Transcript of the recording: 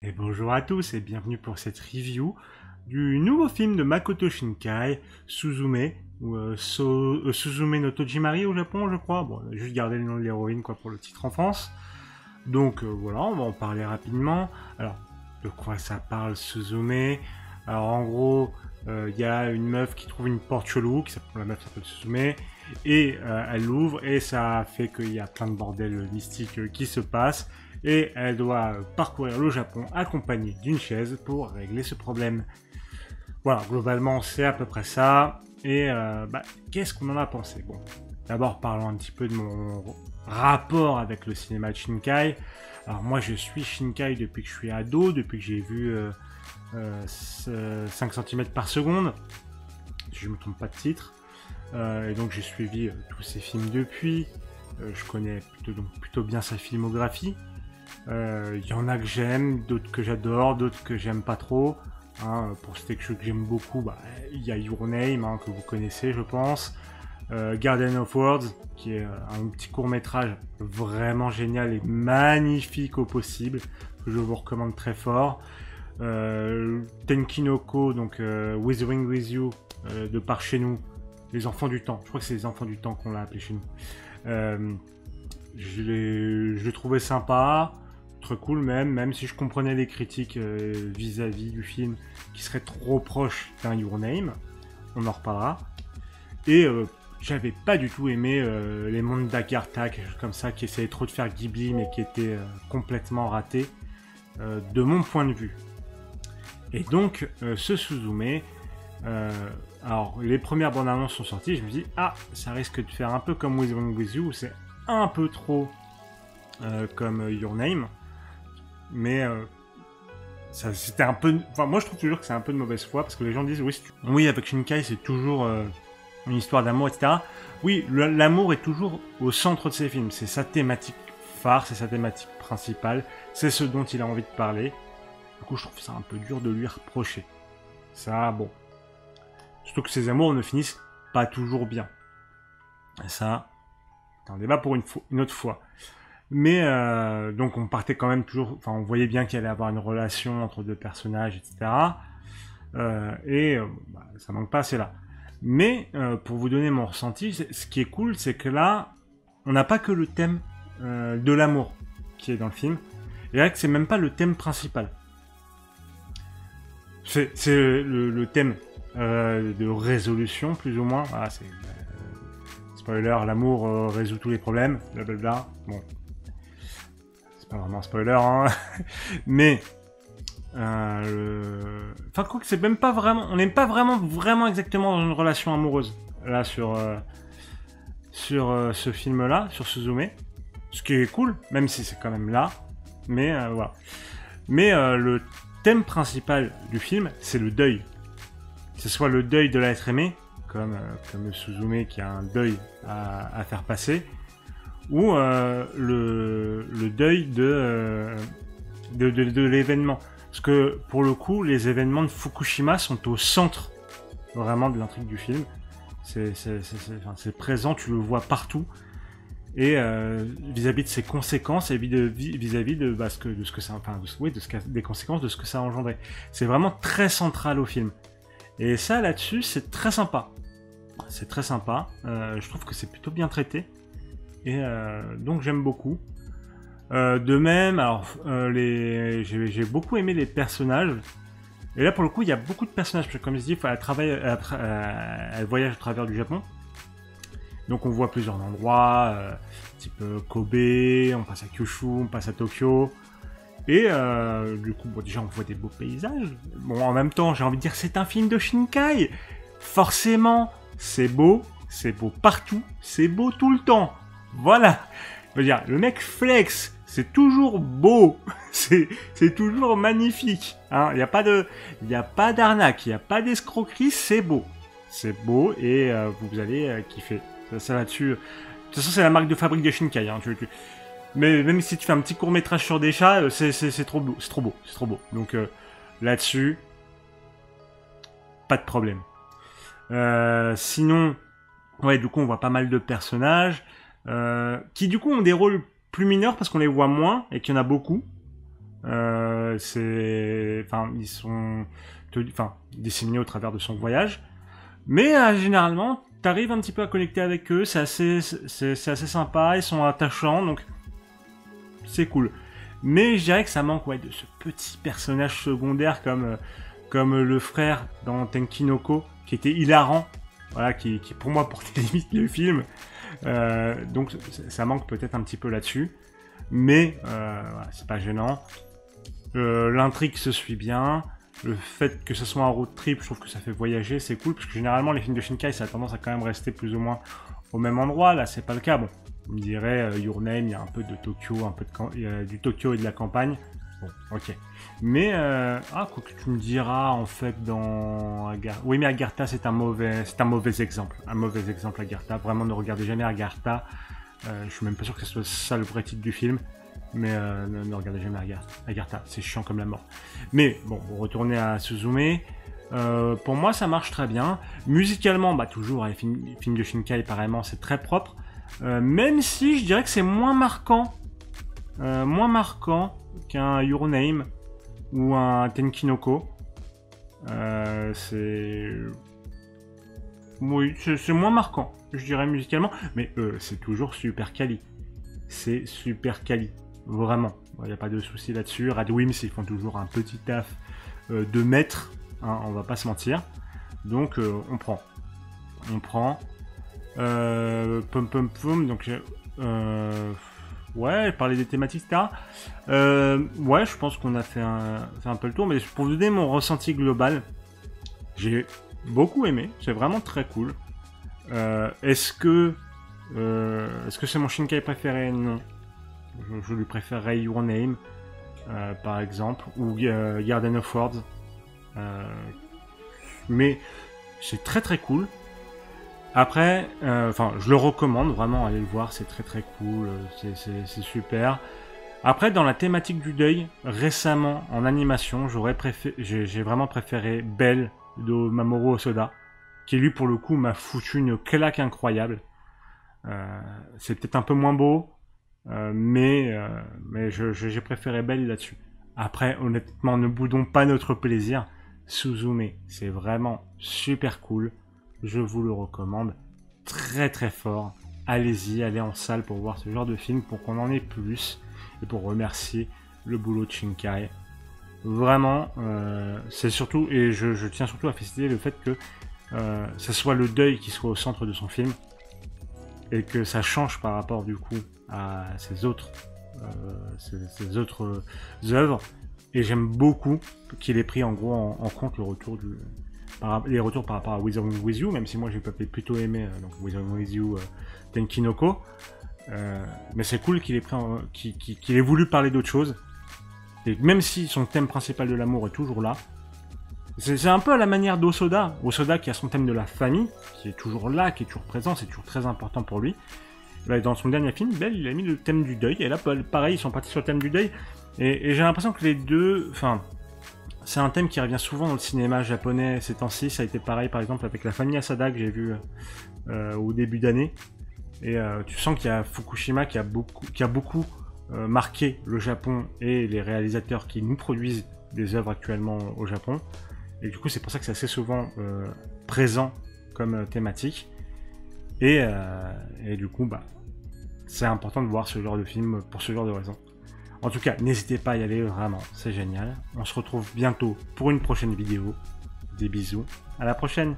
Et bonjour à tous et bienvenue pour cette review du nouveau film de Makoto Shinkai, Suzume, ou Suzume no Tojimari au Japon, je crois. Bon, on a juste gardé le nom de l'héroïne quoi pour le titre en France. Donc voilà, on va en parler rapidement. Alors, de quoi ça parle Suzume? Alors en gros, il y a une meuf qui trouve une porte chelou, la meuf s'appelle Suzume, et elle l'ouvre et ça fait qu'il y a plein de bordel mystique qui se passe. Et elle doit parcourir le Japon accompagnée d'une chaise pour régler ce problème. Voilà, globalement c'est à peu près ça. Et qu'est-ce qu'on en a pensé? Bon, d'abord parlons un petit peu de mon rapport avec le cinéma de Shinkai. Alors moi je suis Shinkai depuis que je suis ado, depuis que j'ai vu 5 cm par seconde, si je ne me trompe pas de titre. Et donc j'ai suivi tous ses films depuis. Je connais plutôt bien sa filmographie. Y en a que j'aime, d'autres que j'adore, d'autres que j'aime pas trop. Hein, pour citer quelque chose que j'aime beaucoup, il y a Your Name, hein, que vous connaissez je pense. Garden of Words, qui est un petit court-métrage vraiment génial et magnifique au possible, que je vous recommande très fort. Tenkinoko, donc Withering With You, de par chez nous, les enfants du temps, je crois que c'est les enfants du temps qu'on l'a appelé chez nous. Je l'ai trouvé sympa, très cool même si je comprenais les critiques vis-à-vis du film qui serait trop proche d'un Your Name, on en reparlera. Et j'avais pas du tout aimé les mondes d'Agartha, quelque chose comme ça, qui essayaient trop de faire Ghibli mais qui étaient complètement ratés de mon point de vue. Et donc ce Suzume, alors les premières bandes annonces sont sorties, je me dis ça risque de faire un peu comme Withering With You, c'est un peu trop comme Your Name, mais c'était un peu, enfin moi je trouve toujours que c'est un peu de mauvaise foi parce que les gens disent oui avec Shinkai c'est toujours une histoire d'amour, etc. Oui, l'amour est toujours au centre de ses films, c'est sa thématique phare, c'est sa thématique principale, c'est ce dont il a envie de parler. Du coup je trouve ça un peu dur de lui reprocher ça, bon, surtout que ses amours ne finissent pas toujours bien, et ça c'est un débat pour une autre fois. Mais donc on partait quand même toujours, enfin on voyait bien qu'il allait avoir une relation entre deux personnages, etc. Ça manque pas assez là. Mais pour vous donner mon ressenti, ce qui est cool, c'est que là, on n'a pas que le thème de l'amour qui est dans le film. Et là, c'est même pas le thème principal. C'est le thème de résolution, plus ou moins. Ah, c'est spoiler, l'amour résout tous les problèmes, blablabla. Bon, c'est pas vraiment un spoiler, hein. Mais enfin, quoi que c'est même pas vraiment, on n'est pas vraiment exactement dans une relation amoureuse là sur ce film-là, sur Suzume. Ce qui est cool, même si c'est quand même là. Mais voilà. Mais le thème principal du film, c'est le deuil. Que ce soit le deuil de l'être aimé, comme Suzume qui a un deuil à faire passer, ou le deuil de l'événement. Parce que pour le coup, les événements de Fukushima sont au centre vraiment de l'intrigue du film. C'est présent, tu le vois partout. Et vis-à-vis de ses conséquences et vis-à-vis des conséquences de ce que ça a engendré. C'est vraiment très central au film. Et ça, là-dessus, c'est très sympa. C'est très sympa. Je trouve que c'est plutôt bien traité. Et donc, j'aime beaucoup. De même, alors, j'ai beaucoup aimé les personnages. Et là, pour le coup, il y a beaucoup de personnages. Parce que, comme je dis, elle voyage à travers du Japon. Donc, on voit plusieurs endroits, type Kobe, on passe à Kyushu, on passe à Tokyo. Et du coup, déjà, on voit des beaux paysages. Bon, en même temps, j'ai envie de dire, c'est un film de Shinkai. Forcément, c'est beau partout, c'est beau tout le temps. Voilà. Je veux dire, le mec flex, c'est toujours beau, c'est toujours magnifique. Hein, il n'y a pas d'arnaque, il n'y a pas d'escroquerie, c'est beau. C'est beau et vous allez kiffer. Ça là-dessus. De toute façon, c'est la marque de fabrique de Shinkai. Hein, mais même si tu fais un petit court-métrage sur des chats, c'est trop beau, c'est trop beau. Donc là-dessus, pas de problème. Sinon, ouais, du coup, on voit pas mal de personnages qui, du coup, ont des rôles plus mineurs parce qu'on les voit moins et qu'il y en a beaucoup. Enfin, ils sont disséminés au travers de son voyage. Mais généralement, t'arrives un petit peu à connecter avec eux, c'est assez sympa, ils sont attachants, donc c'est cool. Mais je dirais que ça manque de ce petit personnage secondaire comme le frère dans Tenkinoko, qui était hilarant, voilà, qui pour moi portait limite le film. Donc ça manque peut-être un petit peu là-dessus. Mais voilà, c'est pas gênant. L'intrigue se suit bien. Le fait que ce soit un road trip, je trouve que ça fait voyager, c'est cool, parce que généralement les films de Shinkai, ça a tendance à quand même rester plus ou moins au même endroit. Là, c'est pas le cas. Bon, on me dirait Your Name, il y a un peu de Tokyo, il y a du Tokyo et de la campagne. Bon, ok. Mais quoi que tu me diras en fait dans Agartha. Oui, mais Agartha c'est un mauvais exemple. Un mauvais exemple Agartha. Vraiment, ne regardez jamais Agartha. Je suis même pas sûr que ce soit ça le vrai titre du film. Mais ne regardez jamais Agartha, c'est chiant comme la mort. Mais bon, pour retourner à Suzume, pour moi ça marche très bien. Musicalement, toujours les films de Shinkai, apparemment c'est très propre. Même si je dirais que c'est moins marquant qu'un Your Name ou un Tenkinoko. Oui, c'est moins marquant, je dirais musicalement, mais c'est toujours super quali. C'est super quali. Vraiment, il n'y a pas de souci là-dessus. Radwimps, ils font toujours un petit taf de maître, hein, on va pas se mentir. Donc, on prend. Pum pum pum, donc... ouais, parler des thématiques, etc. Ouais, je pense qu'on a fait un peu le tour, mais pour vous donner mon ressenti global, j'ai beaucoup aimé, c'est vraiment très cool. Est-ce que c'est mon Shinkai préféré? Non. Je lui préférerais Your Name, par exemple, ou Garden of Words. Mais c'est très très cool. Après, je le recommande vraiment, allez le voir, c'est très très cool, c'est super. Après, dans la thématique du deuil, récemment en animation, j'ai vraiment préféré Belle de Mamoru Hosoda, qui lui pour le coup m'a foutu une claque incroyable. C'est peut-être un peu moins beau, mais j'ai préféré Belle là-dessus. Après, honnêtement, ne boudons pas notre plaisir. Suzume, c'est vraiment super cool. Je vous le recommande très très fort. Allez-y, allez en salle pour voir ce genre de film, pour qu'on en ait plus et pour remercier le boulot de Shinkai. Vraiment, c'est surtout, et je tiens surtout à féliciter le fait que ce soit le deuil qui soit au centre de son film et que ça change par rapport du coup à ses autres œuvres. Et j'aime beaucoup qu'il ait pris en gros en compte les retours par rapport à Wizarding With You, même si moi j'ai plutôt aimé Wizarding With You, Tenkinoko. Mais c'est cool qu'il ait voulu parler d'autre chose. Et même si son thème principal de l'amour est toujours là, c'est un peu à la manière d'Osoda. Osoda qui a son thème de la famille, qui est toujours là, qui est toujours présent, c'est toujours très important pour lui. Là, dans son dernier film, Belle, il a mis le thème du deuil. Et là, pareil, ils sont partis sur le thème du deuil. Et j'ai l'impression que les deux... c'est un thème qui revient souvent dans le cinéma japonais ces temps-ci. Ça a été pareil, par exemple, avec la famille Asada que j'ai vu au début d'année. Et tu sens qu'il y a Fukushima qui a beaucoup marqué le Japon et les réalisateurs qui nous produisent des œuvres actuellement au Japon. Et du coup, c'est pour ça que c'est assez souvent présent comme thématique. Et du coup, c'est important de voir ce genre de film pour ce genre de raisons. En tout cas, n'hésitez pas à y aller, vraiment, c'est génial. On se retrouve bientôt pour une prochaine vidéo. Des bisous, à la prochaine!